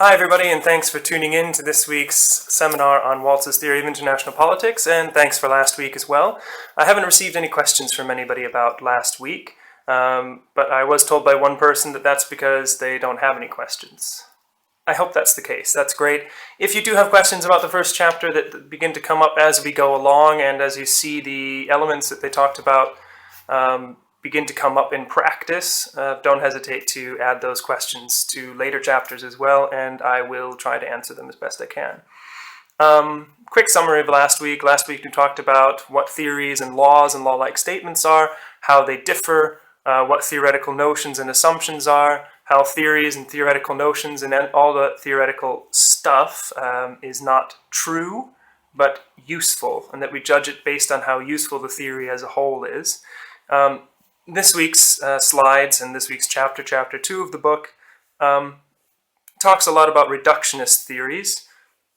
Hi everybody, and thanks for tuning in to this week's seminar on Waltz's theory of international politics, and thanks for last week as well. I haven't received any questions from anybody about last week, but I was told by one person that that's because they don't have any questions. I hope that's the case. That's great. If you do have questions about the first chapter that begin to come up as we go along, and as you see the elements that they talked about begin to come up in practice, don't hesitate to add those questions to later chapters as well, and I will try to answer them as best I can. Quick summary of last week. Last week we talked about what theories and laws and law-like statements are, how they differ, what theoretical notions and assumptions are, how theories and theoretical notions and all the theoretical stuff is not true, but useful, and that we judge it based on how useful the theory as a whole is. This week's slides and this week's chapter 2 of the book, talks a lot about reductionist theories,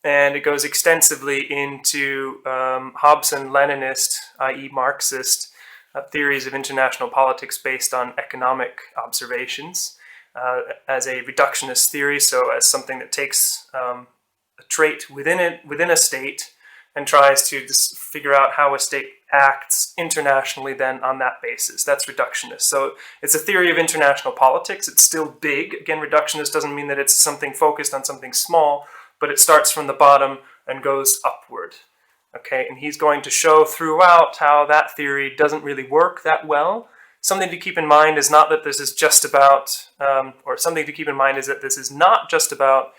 and it goes extensively into Hobson-Leninist, i.e. Marxist, theories of international politics based on economic observations as a reductionist theory, so as something that takes a trait within a state and tries to just figure out how a state acts internationally then on that basis. That's reductionist. So it's a theory of international politics. It's still big. Again, reductionist doesn't mean that it's something focused on something small, but it starts from the bottom and goes upward. Okay, and he's going to show throughout how that theory doesn't really work that well. Something to keep in mind is not that this is just about, or something to keep in mind is that this is not just about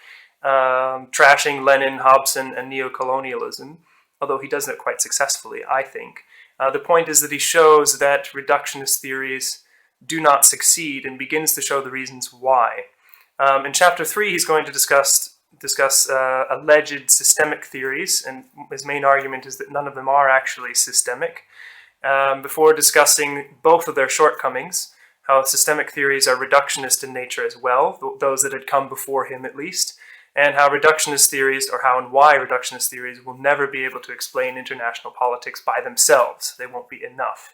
trashing Lenin, Hobson, and neocolonialism, although he does it quite successfully, I think. The point is that he shows that reductionist theories do not succeed and begins to show the reasons why. In chapter 3, he's going to discuss alleged systemic theories, and his main argument is that none of them are actually systemic, before discussing both of their shortcomings, how systemic theories are reductionist in nature as well, those that had come before him at least, and how reductionist theories, or how and why reductionist theories, will never be able to explain international politics by themselves. They won't be enough.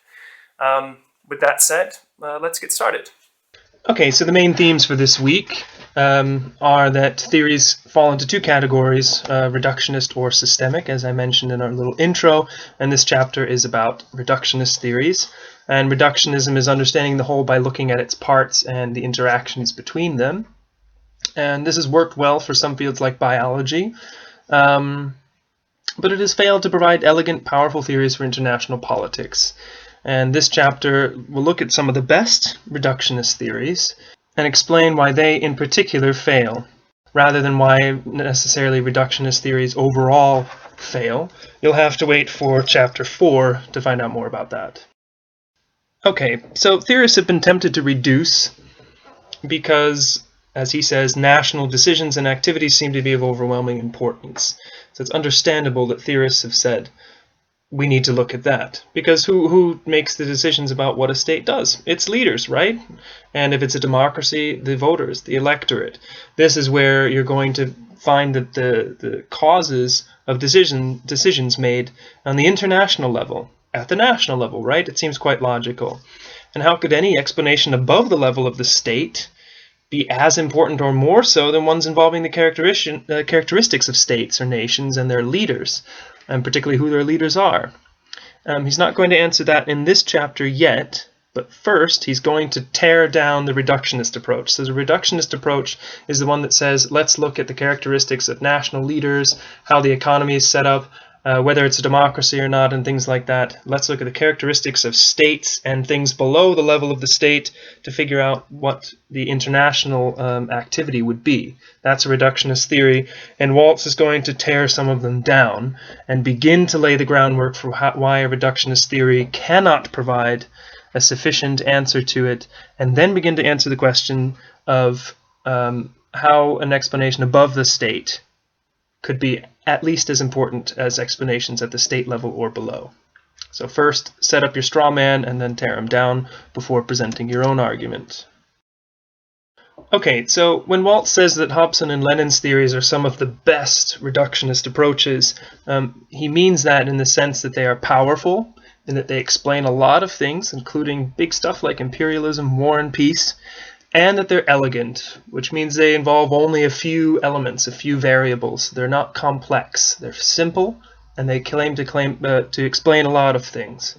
With that said, let's get started. Okay, so the main themes for this week are that theories fall into two categories, reductionist or systemic, as I mentioned in our little intro, and this chapter is about reductionist theories. And reductionism is understanding the whole by looking at its parts and the interactions between them. And this has worked well for some fields like biology, but it has failed to provide elegant, powerful theories for international politics. And this chapter will look at some of the best reductionist theories and explain why they in particular fail, rather than why necessarily reductionist theories overall fail. You'll have to wait for chapter 4 to find out more about that. Okay, so theorists have been tempted to reduce because, as he says, national decisions and activities seem to be of overwhelming importance. So it's understandable that theorists have said, we need to look at that. Because who makes the decisions about what a state does? It's leaders, right? And if it's a democracy, the voters, the electorate. This is where you're going to find that the causes of decisions made on the international level, at the national level, right? It seems quite logical. And how could any explanation above the level of the state be as important or more so than ones involving the characteristics of states or nations and their leaders, and particularly who their leaders are? He's not going to answer that in this chapter yet, but first he's going to tear down the reductionist approach. So the reductionist approach is the one that says, let's look at the characteristics of national leaders, how the economy is set up, whether it's a democracy or not, and things like that. Let's look at the characteristics of states and things below the level of the state to figure out what the international activity would be. That's a reductionist theory, and Waltz is going to tear some of them down and begin to lay the groundwork for why a reductionist theory cannot provide a sufficient answer to it, and then begin to answer the question of how an explanation above the state could be at least as important as explanations at the state level or below. So first, set up your straw man and then tear him down before presenting your own argument. Okay, so when Waltz says that Hobson and Lenin's theories are some of the best reductionist approaches, he means that in the sense that they are powerful and that they explain a lot of things, including big stuff like imperialism, war and peace, and that they're elegant, which means they involve only a few elements, a few variables. They're not complex. They're simple, and they claim to explain a lot of things.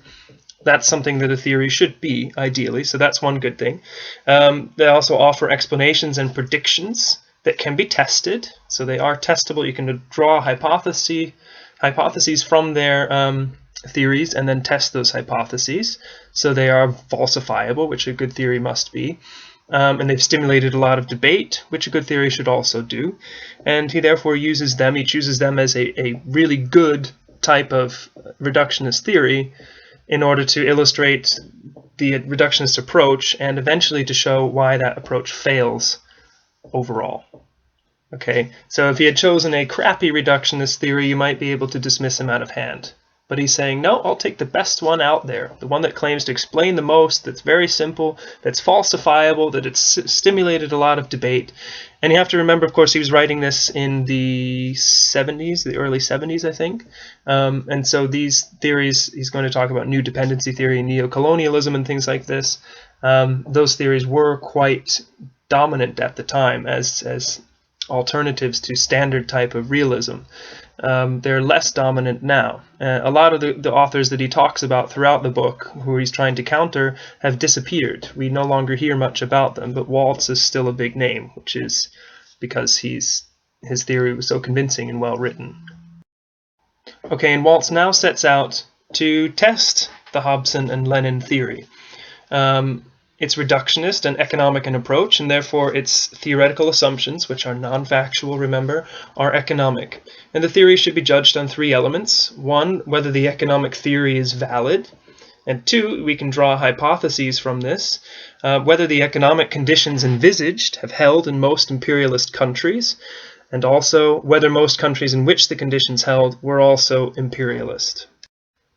That's something that a theory should be, ideally, so that's one good thing. They also offer explanations and predictions that can be tested, so they are testable. You can draw hypotheses from their theories and then test those hypotheses, so they are falsifiable, which a good theory must be. And they've stimulated a lot of debate, which a good theory should also do. And he therefore chooses them as a really good type of reductionist theory in order to illustrate the reductionist approach and eventually to show why that approach fails overall. Okay, so if he had chosen a crappy reductionist theory, you might be able to dismiss him out of hand. But he's saying, no, I'll take the best one out there, the one that claims to explain the most, that's very simple, that's falsifiable, that it's stimulated a lot of debate. And you have to remember, of course, he was writing this in the 70s, the early 70s, I think. And so these theories, he's going to talk about new dependency theory, neocolonialism, and things like this. Those theories were quite dominant at the time as alternatives to standard type of realism. They're less dominant now. A lot of the authors that he talks about throughout the book, who he's trying to counter, have disappeared. We no longer hear much about them, but Waltz is still a big name, which is because his theory was so convincing and well written. Okay, and Waltz now sets out to test the Hobson and Lenin theory. It's reductionist and economic in approach, and therefore its theoretical assumptions, which are non-factual, remember, are economic. And the theory should be judged on three elements. One, whether the economic theory is valid. And two, we can draw hypotheses from this, whether the economic conditions envisaged have held in most imperialist countries, and also whether most countries in which the conditions held were also imperialist.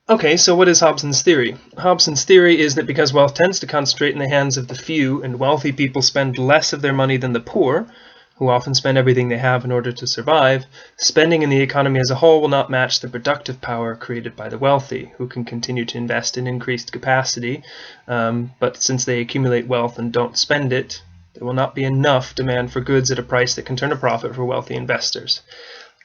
Okay, so what is Hobson's theory? Hobson's theory is that because wealth tends to concentrate in the hands of the few, and wealthy people spend less of their money than the poor, who often spend everything they have in order to survive, spending in the economy as a whole will not match the productive power created by the wealthy, who can continue to invest in increased capacity, but since they accumulate wealth and don't spend it, there will not be enough demand for goods at a price that can turn a profit for wealthy investors.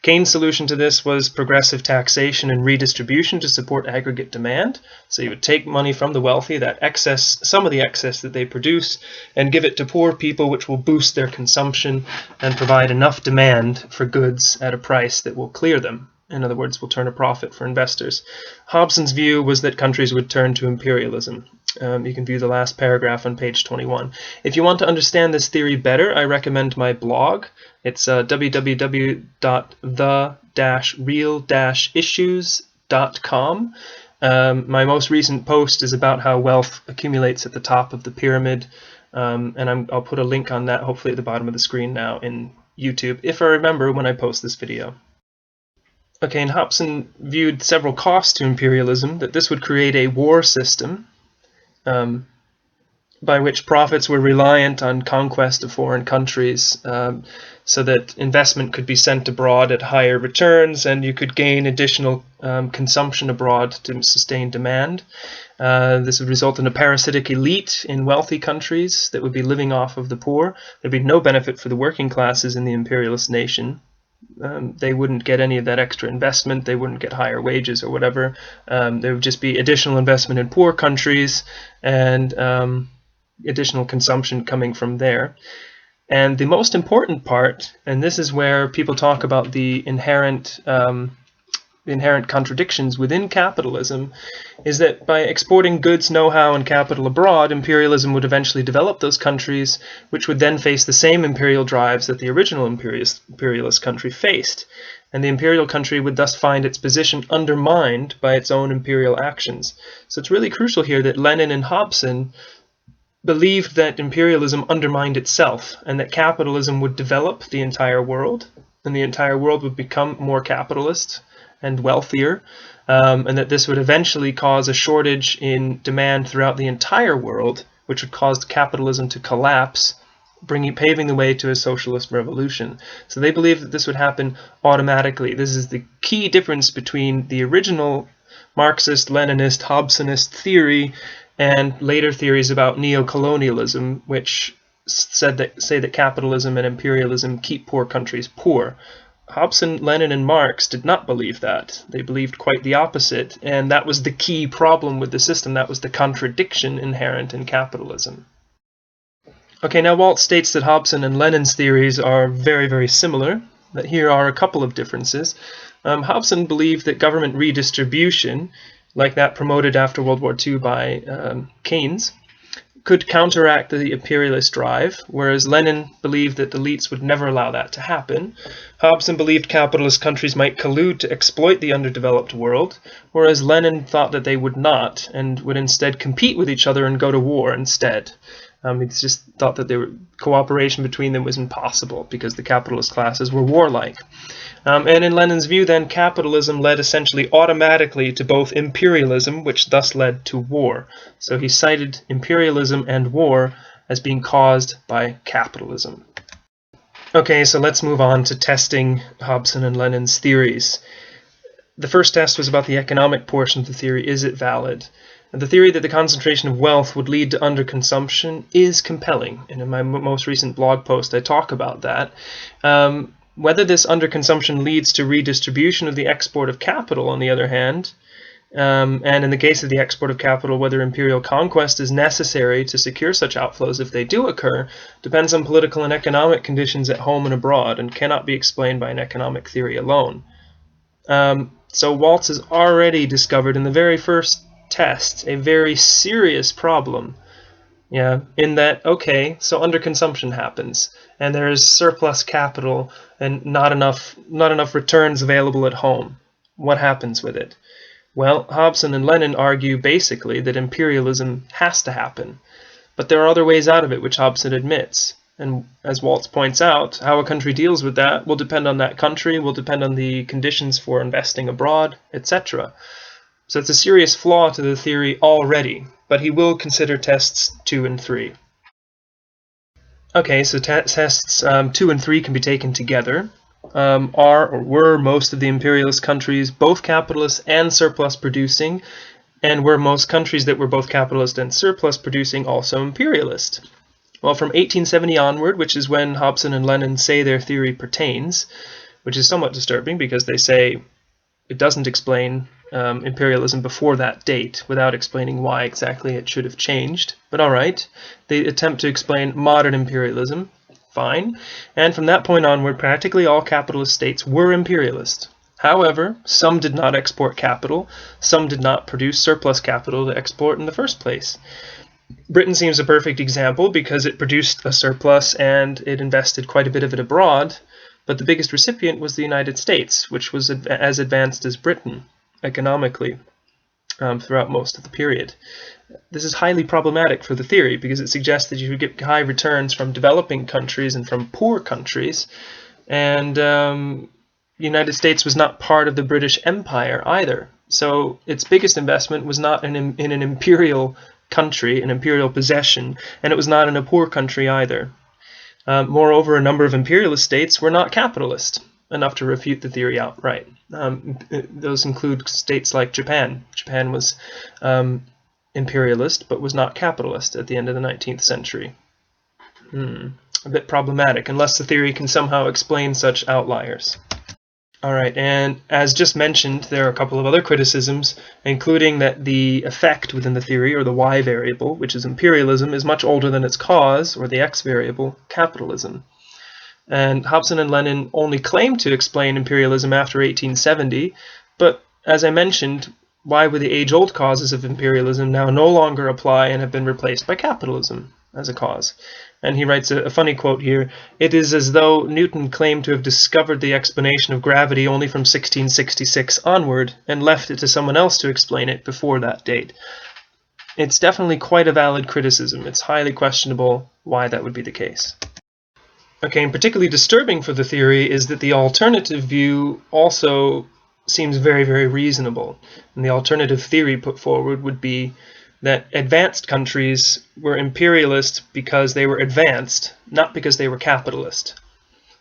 Keynes' solution to this was progressive taxation and redistribution to support aggregate demand. So you would take money from the wealthy, that excess, some of the excess that they produce, and give it to poor people, which will boost their consumption and provide enough demand for goods at a price that will clear them. In other words, will turn a profit for investors. Hobson's view was that countries would turn to imperialism. You can view the last paragraph on page 21. If you want to understand this theory better, I recommend my blog. It's www.the-real-issues.com. My most recent post is about how wealth accumulates at the top of the pyramid, and I'll put a link on that hopefully at the bottom of the screen now in YouTube, if I remember when I post this video. Okay, and Hobson viewed several costs to imperialism, that this would create a war system by which profits were reliant on conquest of foreign countries, so that investment could be sent abroad at higher returns and you could gain additional consumption abroad to sustain demand. This would result in a parasitic elite in wealthy countries that would be living off of the poor. There'd be no benefit for the working classes in the imperialist nation. They wouldn't get any of that extra investment, they wouldn't get higher wages or whatever. There would just be additional investment in poor countries and additional consumption coming from there. And the most important part, and this is where people talk about the inherent contradictions within capitalism, is that by exporting goods, know-how, and capital abroad, imperialism would eventually develop those countries, which would then face the same imperial drives that the original imperialist country faced. And the imperial country would thus find its position undermined by its own imperial actions. So it's really crucial here that Lenin and Hobson believed that imperialism undermined itself, and that capitalism would develop the entire world, and the entire world would become more capitalist and wealthier, and that this would eventually cause a shortage in demand throughout the entire world, which would cause capitalism to collapse, paving the way to a socialist revolution. So they believed that this would happen automatically. This is the key difference between the original Marxist, Leninist, Hobsonist theory and later theories about neocolonialism, which say that capitalism and imperialism keep poor countries poor. Hobson, Lenin, and Marx did not believe that. They believed quite the opposite, and that was the key problem with the system. That was the contradiction inherent in capitalism. Okay, now Waltz states that Hobson and Lenin's theories are very, very similar, that here are a couple of differences. Hobson believed that government redistribution, like that promoted after World War II by Keynes, could counteract the imperialist drive, whereas Lenin believed that elites would never allow that to happen. Hobson believed capitalist countries might collude to exploit the underdeveloped world, whereas Lenin thought that they would not, and would instead compete with each other and go to war instead. He just thought that cooperation between them was impossible because the capitalist classes were warlike. And in Lenin's view, then, capitalism led essentially automatically to both imperialism, which thus led to war. So he cited imperialism and war as being caused by capitalism. Okay, so let's move on to testing Hobson and Lenin's theories. The first test was about the economic portion of the theory. Is it valid? The theory that the concentration of wealth would lead to underconsumption is compelling, and in my most recent blog post I talk about that. Whether this underconsumption leads to redistribution of the export of capital, on the other hand, and in the case of the export of capital, whether imperial conquest is necessary to secure such outflows if they do occur, depends on political and economic conditions at home and abroad, and cannot be explained by an economic theory alone. So Waltz has already discovered in the very first test a very serious problem, in that, okay, so underconsumption happens and there is surplus capital and not enough returns available at home. What happens with it? Well, Hobson and Lenin argue basically that imperialism has to happen, but there are other ways out of it, which Hobson admits. And as Waltz points out, how a country deals with that will depend on that country, will depend on the conditions for investing abroad, etc. So it's a serious flaw to the theory already, but he will consider tests 2 and 3. Okay, so tests 2 and 3 can be taken together. Are or were most of the imperialist countries both capitalist and surplus producing, and were most countries that were both capitalist and surplus producing also imperialist? Well, from 1870 onward, which is when Hobson and Lenin say their theory pertains, which is somewhat disturbing because they say it doesn't explain imperialism before that date without explaining why exactly it should have changed. But all right, they attempt to explain modern imperialism. Fine. And from that point onward, practically all capitalist states were imperialist. However, some did not export capital, some did not produce surplus capital to export in the first place. Britain seems a perfect example because it produced a surplus and it invested quite a bit of it abroad, but the biggest recipient was the United States, which was as advanced as Britain economically throughout most of the period. This is highly problematic for the theory because it suggests that you would get high returns from developing countries and from poor countries, and the United States was not part of the British Empire either. So its biggest investment was not in an imperial country, an imperial possession, and it was not in a poor country either. Moreover, a number of imperialist states were not capitalist, enough to refute the theory outright. Those include states like Japan. Japan was imperialist, but was not capitalist at the end of the 19th century. A bit problematic, unless the theory can somehow explain such outliers. Alright, and as just mentioned, there are a couple of other criticisms, including that the effect within the theory, or the y variable, which is imperialism, is much older than its cause, or the x variable, capitalism. And Hobson and Lenin only claim to explain imperialism after 1870, but as I mentioned, why would the age-old causes of imperialism now no longer apply and have been replaced by capitalism as a cause? And he writes a funny quote here: "It is as though Newton claimed to have discovered the explanation of gravity only from 1666 onward, and left it to someone else to explain it before that date." It's definitely quite a valid criticism. It's highly questionable why that would be the case. Okay, and particularly disturbing for the theory is that the alternative view also seems very, very reasonable. And the alternative theory put forward would be that advanced countries were imperialist because they were advanced, not because they were capitalist.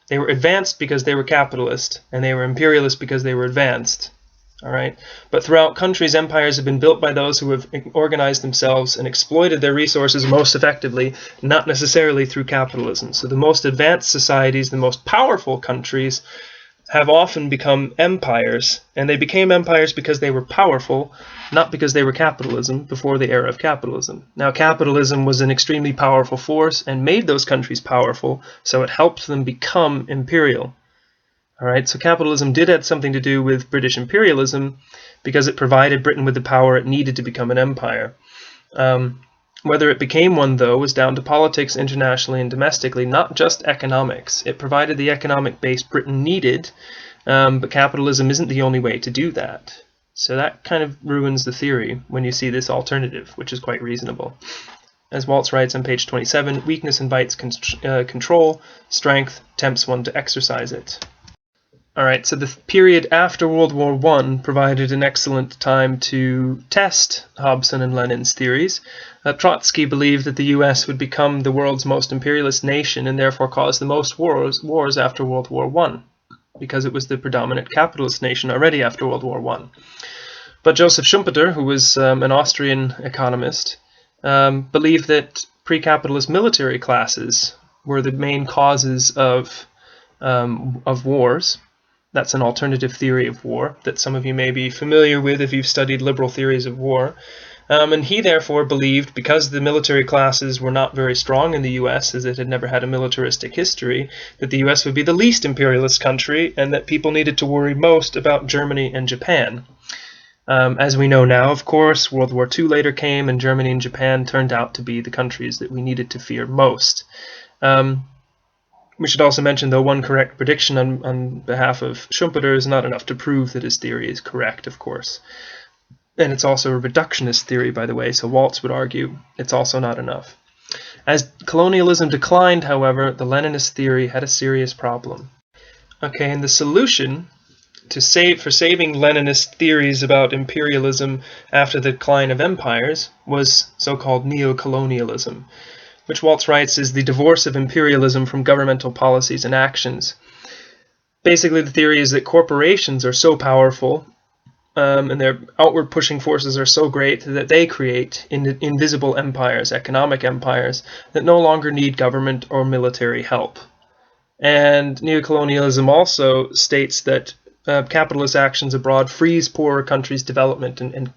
They were advanced because they were capitalist, and they were imperialist because they were advanced. All right, but throughout countries, empires have been built by those who have organized themselves and exploited their resources most effectively, not necessarily through capitalism. So the most advanced societies, the most powerful countries, have often become empires, and they became empires because they were powerful, not because they were capitalism before the era of capitalism. Now, capitalism was an extremely powerful force and made those countries powerful, so it helped them become imperial. All right, so capitalism did have something to do with British imperialism because it provided Britain with the power it needed to become an empire. Whether it became one, though, was down to politics internationally and domestically, not just economics. It provided the economic base Britain needed, but capitalism isn't the only way to do that. So that kind of ruins the theory when you see this alternative, which is quite reasonable. As Waltz writes on page 27, weakness invites control, strength tempts one to exercise it. All right, so the period after World War I provided an excellent time to test Hobson and Lenin's theories. Trotsky believed that the US would become the world's most imperialist nation and therefore cause the most wars after World War I, because it was the predominant capitalist nation already after World War I. But Joseph Schumpeter, who was an Austrian economist, believed that pre-capitalist military classes were the main causes of wars. That's an alternative theory of war that some of you may be familiar with if you've studied liberal theories of war. And he therefore believed, because the military classes were not very strong in the US, as it had never had a militaristic history, that the US would be the least imperialist country and that people needed to worry most about Germany and Japan. As we know now, of course, World War II later came and Germany and Japan turned out to be the countries that we needed to fear most. We should also mention, though, one correct prediction on behalf of Schumpeter is not enough to prove that his theory is correct, of course. And it's also a reductionist theory, by the way, so Waltz would argue it's also not enough. As colonialism declined, however, the Leninist theory had a serious problem. Okay, and the solution for saving Leninist theories about imperialism after the decline of empires was so-called neo-colonialism, which Waltz writes is the divorce of imperialism from governmental policies and actions. Basically, the theory is that corporations are so powerful and their outward pushing forces are so great that they create invisible empires, economic empires, that no longer need government or military help. And neocolonialism also states that capitalist actions abroad freeze poorer countries' development and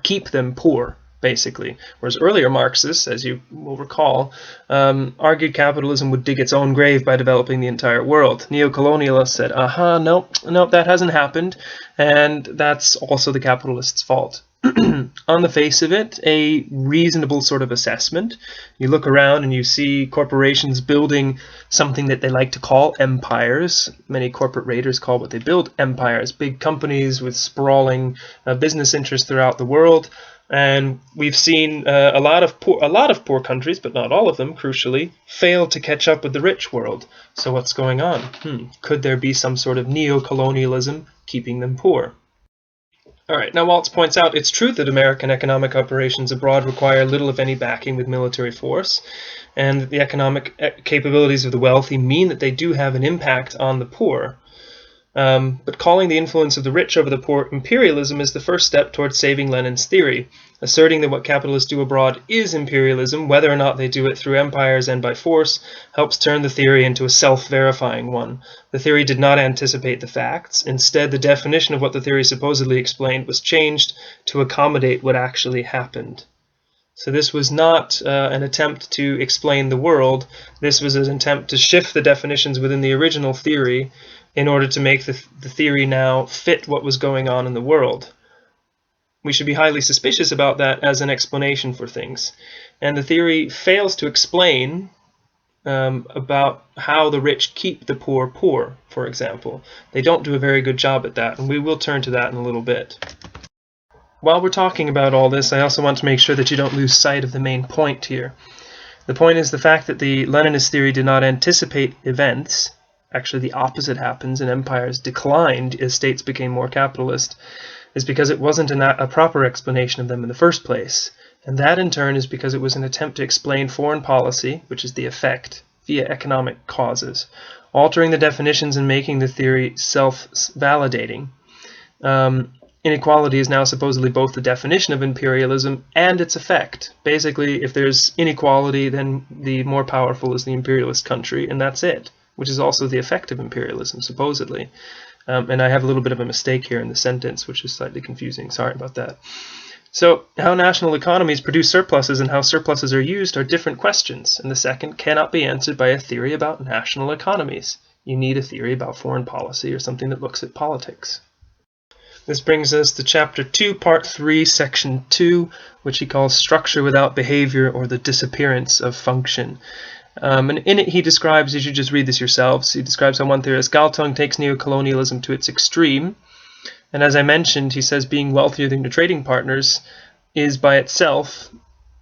keep them poor, basically. Whereas earlier Marxists, as you will recall, argued capitalism would dig its own grave by developing the entire world. Neocolonialists said, nope, that hasn't happened, and that's also the capitalists' fault. On the face of it, a reasonable sort of assessment. You look around and you see corporations building something that they like to call empires. Many corporate raiders call what they build empires, big companies with sprawling business interests throughout the world. And we've seen a lot of poor countries, but not all of them, crucially, fail to catch up with the rich world. So what's going on? Could there be some sort of neo-colonialism keeping them poor? All right, now Waltz points out it's true that American economic operations abroad require little if any backing with military force, and that the economic capabilities of the wealthy mean that they do have an impact on the poor. But calling the influence of the rich over the poor imperialism is the first step towards saving Lenin's theory. Asserting that what capitalists do abroad is imperialism, whether or not they do it through empires and by force, helps turn the theory into a self-verifying one. The theory did not anticipate the facts. Instead, the definition of what the theory supposedly explained was changed to accommodate what actually happened. So this was not an attempt to explain the world. This was an attempt to shift the definitions within the original theory in order to make the theory now fit what was going on in the world. We should be highly suspicious about that as an explanation for things. And the theory fails to explain about how the rich keep the poor poor, for example. They don't do a very good job at that, and we will turn to that in a little bit. While we're talking about all this, I also want to make sure that you don't lose sight of the main point here. The point is the fact that the Leninist theory did not anticipate events. Actually, the opposite happens, and empires declined as states became more capitalist, is because it wasn't a proper explanation of them in the first place. And that, in turn, is because it was an attempt to explain foreign policy, which is the effect, via economic causes, altering the definitions and making the theory self-validating. inequality is now supposedly both the definition of imperialism and its effect. Basically, if there's inequality, then the more powerful is the imperialist country, and that's it, which is also the effect of imperialism, supposedly. And I have a little bit of a mistake here in the sentence, which is slightly confusing. Sorry about that. So, how national economies produce surpluses and how surpluses are used are different questions, and the second cannot be answered by a theory about national economies. You need a theory about foreign policy or something that looks at politics. This brings us to Chapter 2, Part 3, Section 2, which he calls Structure Without Behavior, or the Disappearance of Function. And in it he describes, you should just read this yourselves, he describes how one theorist, Galtung, takes neocolonialism to its extreme. And as I mentioned, he says being wealthier than your trading partners is by itself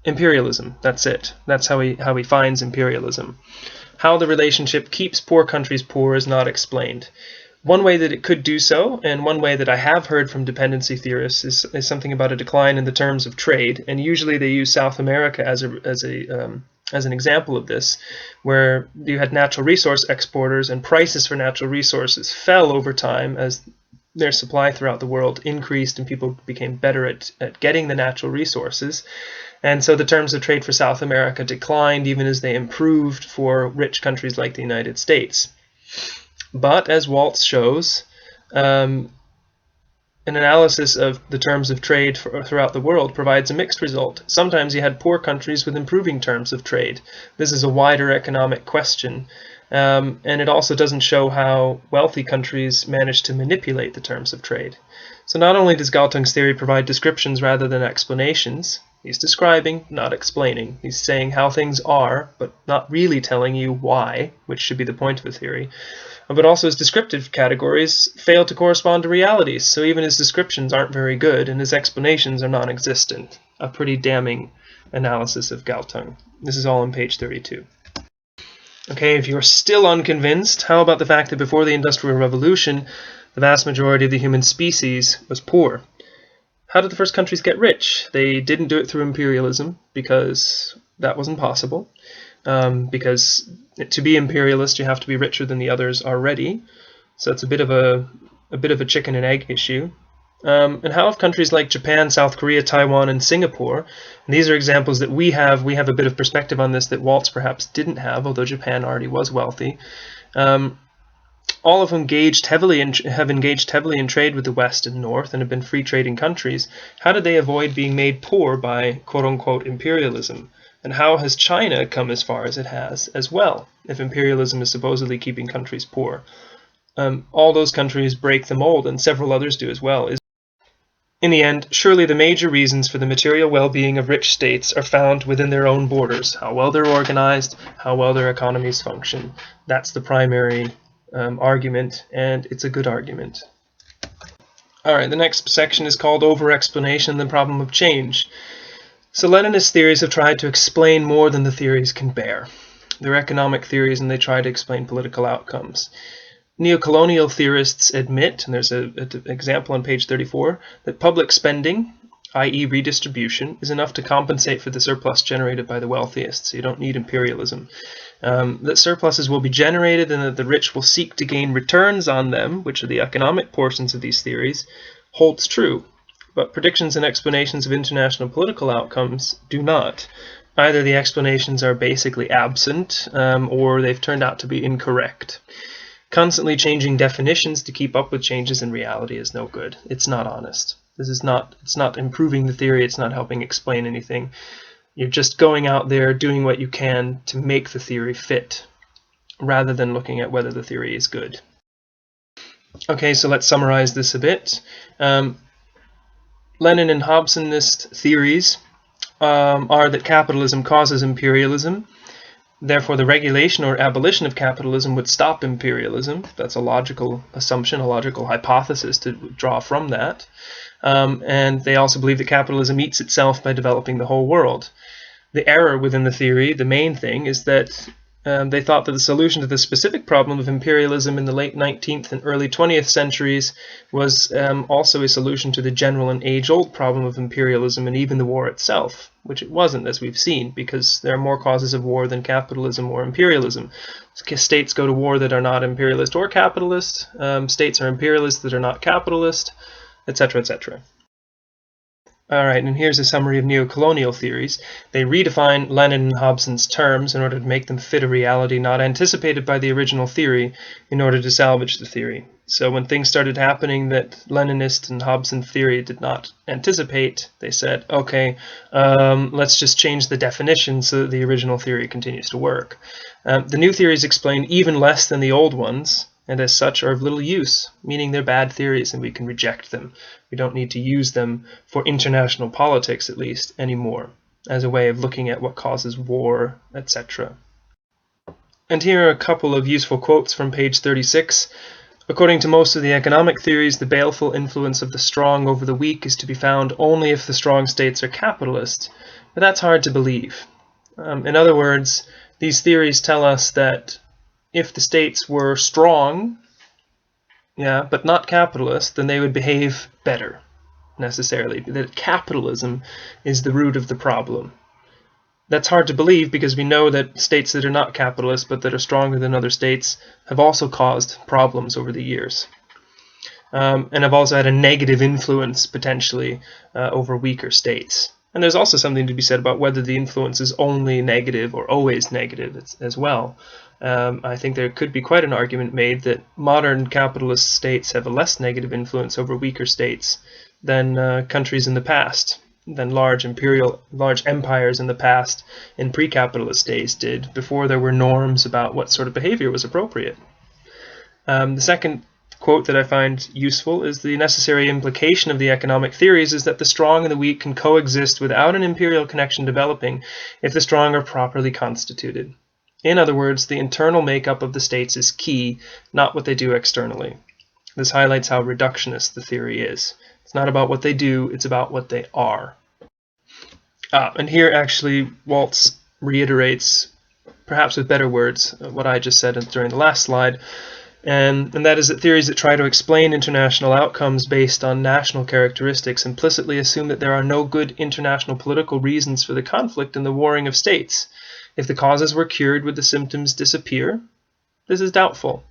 imperialism. That's it. That's how he finds imperialism. How the relationship keeps poor countries poor is not explained. One way that it could do so, and one way that I have heard from dependency theorists, is something about a decline in the terms of trade. And usually they use South America as an example of this, where you had natural resource exporters and prices for natural resources fell over time as their supply throughout the world increased and people became better at getting the natural resources. And so the terms of trade for South America declined even as they improved for rich countries like the United States. But as Waltz shows, an analysis of the terms of trade throughout the world provides a mixed result. Sometimes you had poor countries with improving terms of trade. This is a wider economic question. And it also doesn't show how wealthy countries manage to manipulate the terms of trade. So not only does Galtung's theory provide descriptions rather than explanations, he's describing, not explaining. He's saying how things are, but not really telling you why, which should be the point of a theory. But also his descriptive categories fail to correspond to realities, so even his descriptions aren't very good, and his explanations are non-existent. A pretty damning analysis of Galtung. This is all on page 32. Okay, if you're still unconvinced, how about the fact that before the Industrial Revolution, the vast majority of the human species was poor? How did the first countries get rich? They didn't do it through imperialism, because that wasn't possible. Because to be imperialist, you have to be richer than the others already. So it's a bit of a chicken and egg issue. And how have countries like Japan, South Korea, Taiwan, and Singapore, and these are examples that we have a bit of perspective on this that Waltz perhaps didn't have, although Japan already was wealthy. All of them have engaged heavily in trade with the West and North and have been free trading countries. How did they avoid being made poor by quote-unquote imperialism? And how has China come as far as it has as well, if imperialism is supposedly keeping countries poor? All those countries break the mold, and several others do as well. In the end, surely the major reasons for the material well-being of rich states are found within their own borders, how well they're organized, how well their economies function. That's the primary argument, and it's a good argument. Alright, the next section is called Over-Explanation, the Problem of Change. So Leninist theories have tried to explain more than the theories can bear. They're economic theories and they try to explain political outcomes. Neocolonial theorists admit, and there's an example on page 34, that public spending, i.e. redistribution, is enough to compensate for the surplus generated by the wealthiest, so you don't need imperialism. That surpluses will be generated and that the rich will seek to gain returns on them, which are the economic portions of these theories, holds true. But predictions and explanations of international political outcomes do not. Either the explanations are basically absent, or they've turned out to be incorrect. Constantly changing definitions to keep up with changes in reality is no good. It's not honest. It's not improving the theory, it's not helping explain anything. You're just going out there doing what you can to make the theory fit, rather than looking at whether the theory is good. Okay, so let's summarize this a bit. Lenin and Hobsonist theories are that capitalism causes imperialism. Therefore, the regulation or abolition of capitalism would stop imperialism. That's a logical assumption, a logical hypothesis to draw from that. And they also believe that capitalism eats itself by developing the whole world. The error within the theory, the main thing, is that they thought that the solution to the specific problem of imperialism in the late 19th and early 20th centuries was also a solution to the general and age-old problem of imperialism and even the war itself, which it wasn't, as we've seen, because there are more causes of war than capitalism or imperialism. States go to war that are not imperialist or capitalist. States are imperialist that are not capitalist. etc., etc. Alright, and here's a summary of neocolonial theories. They redefine Lenin and Hobson's terms in order to make them fit a reality not anticipated by the original theory in order to salvage the theory. So when things started happening that Leninist and Hobson theory did not anticipate, they said, okay, let's just change the definition so that the original theory continues to work. The new theories explain even less than the old ones, and as such are of little use, meaning they're bad theories and we can reject them. We don't need to use them for international politics, at least, anymore, as a way of looking at what causes war, etc. And here are a couple of useful quotes from page 36. According to most of the economic theories, the baleful influence of the strong over the weak is to be found only if the strong states are capitalist, but that's hard to believe. In other words, these theories tell us that if the states were strong, but not capitalist, then they would behave better, necessarily. That capitalism is the root of the problem. That's hard to believe because we know that states that are not capitalist but that are stronger than other states have also caused problems over the years. And have also had a negative influence, potentially, over weaker states. And there's also something to be said about whether the influence is only negative or always negative as well. I think there could be quite an argument made that modern capitalist states have a less negative influence over weaker states than countries in the past, than large empires in the past in pre-capitalist days did, before there were norms about what sort of behavior was appropriate. The second quote that I find useful is the necessary implication of the economic theories is that the strong and the weak can coexist without an imperial connection developing if the strong are properly constituted. In other words, the internal makeup of the states is key, not what they do externally. This highlights how reductionist the theory is. It's not about what they do, it's about what they are. And here actually Waltz reiterates, perhaps with better words, what I just said during the last slide, and that is that theories that try to explain international outcomes based on national characteristics implicitly assume that there are no good international political reasons for the conflict and the warring of states. If the causes were cured, would the symptoms disappear? This is doubtful.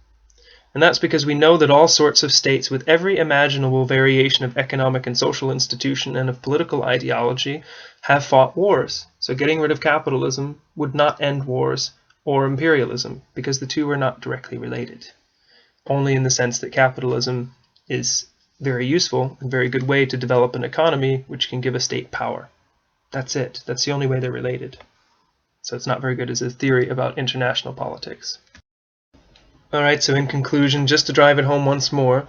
And that's because we know that all sorts of states with every imaginable variation of economic and social institution and of political ideology have fought wars. So getting rid of capitalism would not end wars or imperialism, because the two are not directly related. Only in the sense that capitalism is very useful and very good way to develop an economy which can give a state power. That's it. That's the only way they're related. So it's not very good as a theory about international politics. Alright, so in conclusion, just to drive it home once more,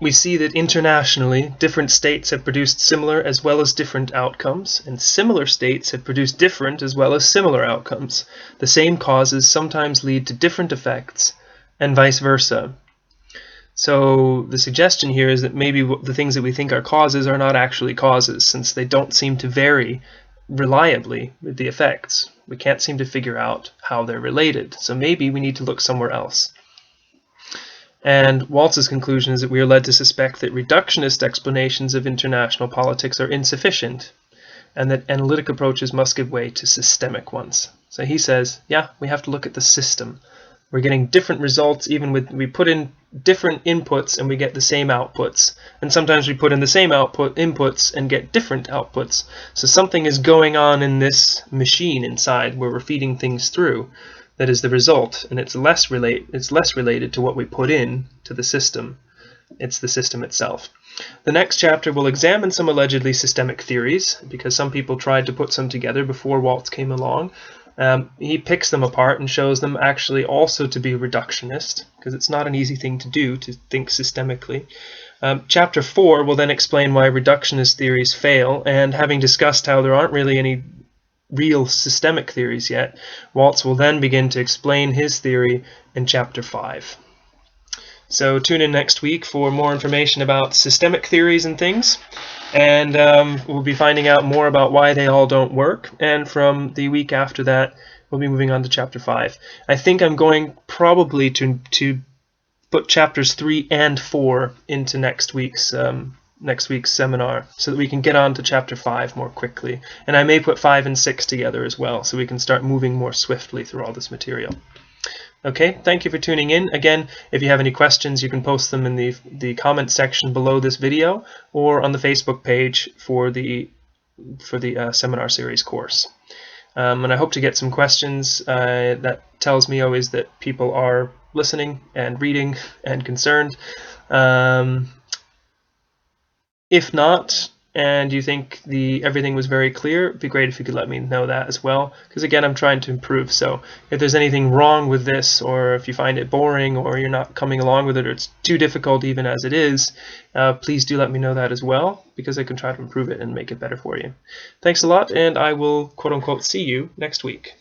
we see that internationally, different states have produced similar as well as different outcomes, and similar states have produced different as well as similar outcomes. The same causes sometimes lead to different effects, and vice versa. So the suggestion here is that maybe the things that we think are causes are not actually causes, since they don't seem to vary reliably with the effects. We can't seem to figure out how they're related, so maybe we need to look somewhere else. And Waltz's conclusion is that we are led to suspect that reductionist explanations of international politics are insufficient, and that analytic approaches must give way to systemic ones. So he says, yeah, we have to look at the system. We're getting different results even with, we put in different inputs and we get the same outputs. And sometimes we put in the same inputs and get different outputs. So something is going on in this machine inside where we're feeding things through that is the result, and it's less related to what we put in to the system. It's the system itself. The next chapter will examine some allegedly systemic theories, because some people tried to put some together before Waltz came along. He picks them apart and shows them actually also to be reductionist, because it's not an easy thing to do, to think systemically. Chapter 4 will then explain why reductionist theories fail, and having discussed how there aren't really any real systemic theories yet, Waltz will then begin to explain his theory in Chapter 5. So tune in next week for more information about systemic theories and things, and we'll be finding out more about why they all don't work, and from the week after that we'll be moving on to Chapter 5. I think I'm going probably to put Chapters 3 and 4 into next week's seminar so that we can get on to Chapter 5 more quickly, and I may put 5 and 6 together as well so we can start moving more swiftly through all this material. Okay, thank you for tuning in. Again, if you have any questions, you can post them in the comment section below this video or on the Facebook page for the seminar series course. And I hope to get some questions. That tells me always that people are listening and reading and concerned. If not, and you think everything was very clear, it'd be great if you could let me know that as well, because again, I'm trying to improve. So if there's anything wrong with this, or if you find it boring, or you're not coming along with it, or it's too difficult even as it is, please do let me know that as well, because I can try to improve it and make it better for you. Thanks a lot, and I will quote-unquote see you next week.